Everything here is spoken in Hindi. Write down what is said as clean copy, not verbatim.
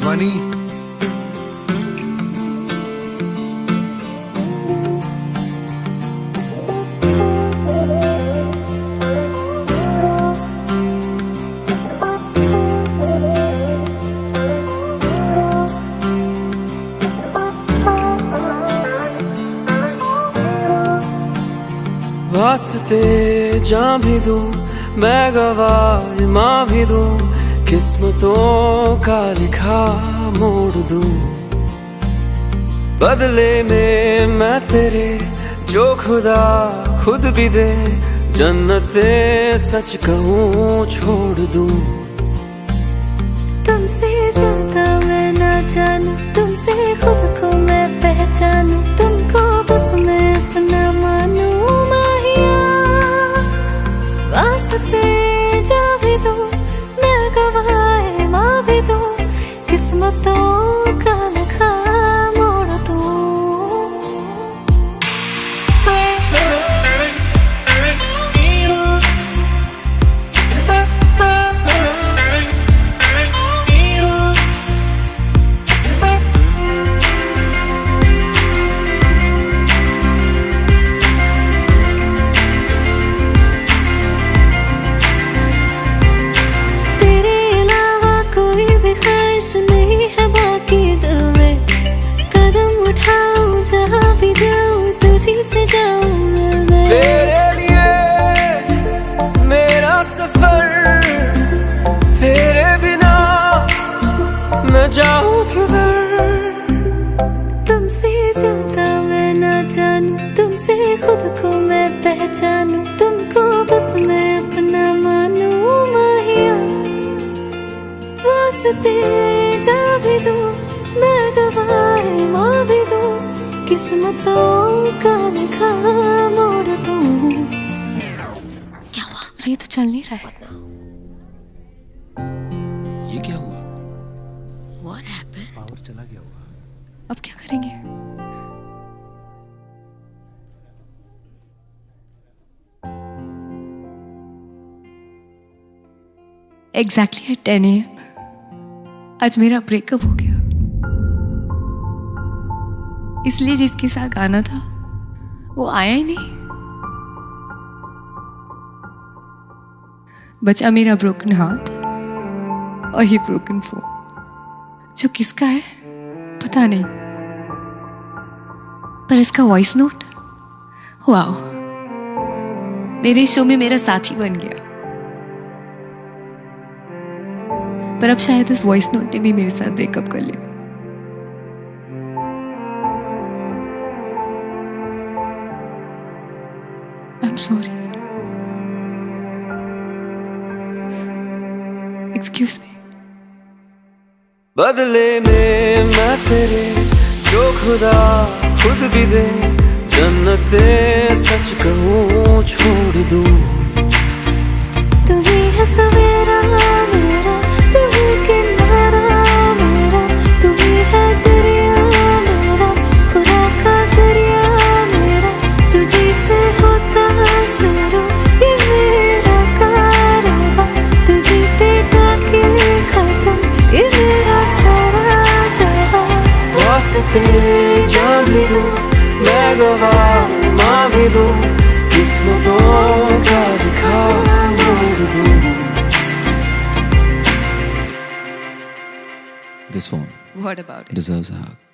funny? वास्ते जान भी दूं मैं गवाह माँ भी दूं किस्मतों का लिखा मोड़ दूं बदले में मैं तेरे जो खुदा खुद भी दे जन्नते सच कहूँ छोड़ दूं तुमसे ज्यादा मैं ना जानूं तुमसे खुद को मैं पहचानूं तुमको बस मैं अपना मानूं वास्ते जा भी दो मैं गवाए माँ भी दो किस्मतों का लिखा मोड़ दो नहीं है बाकी दिल में कदम उठाऊं जहाँ भी जाऊं तुझी से जाऊं मैं तेरे लिए मेरा सफर तेरे बिना मैं जाऊं किधर तुमसे ज्यादा मैं ना जानूं तुमसे खुद को मैं पहचानूं तुमको बस मैं अपना मानूं माहिया वास्ते जा भी दो मैं गवाए माँ भी दो किस्मतों का लिखा मोड़ दो क्या हुआ अरे ये तो चल नहीं रहा है ये क्या हुआ? What happened? पावर चला गया होगा। अब क्या करेंगे Exactly at 10 AM आज मेरा ब्रेकअप हो गया इसलिए जिसके साथ गाना था वो आया ही नहीं बचा मेरा ब्रोकन हार्ट और ये ब्रोकन फोन जो किसका है पता नहीं पर इसका वॉइस नोट वाओ मेरे शो में मेरा साथी बन गया पर अब शायद इस वॉइस नोट ने भी मेरे साथ ब्रेकअप कर लिया I am sorry excuse me बदले में मैं तेरे जो खुदा खुद भी दे जन्नते सच कहूँ छोड़ दूं तू ही है सवेरा मेरा तू ही किनारा मेरा तू ही है दरिया मेरा खुदा का जरिया मेरा तुझी से होता शुरू ये मेरा कारवां तुझी पे जाके खत्म ये मेरा सारा जहां वास्ते जान भी दूं मैं गवाह माँ भी दूं किस्मतों का लिखा मोड़ दूं This phone What about it? deserves a hug.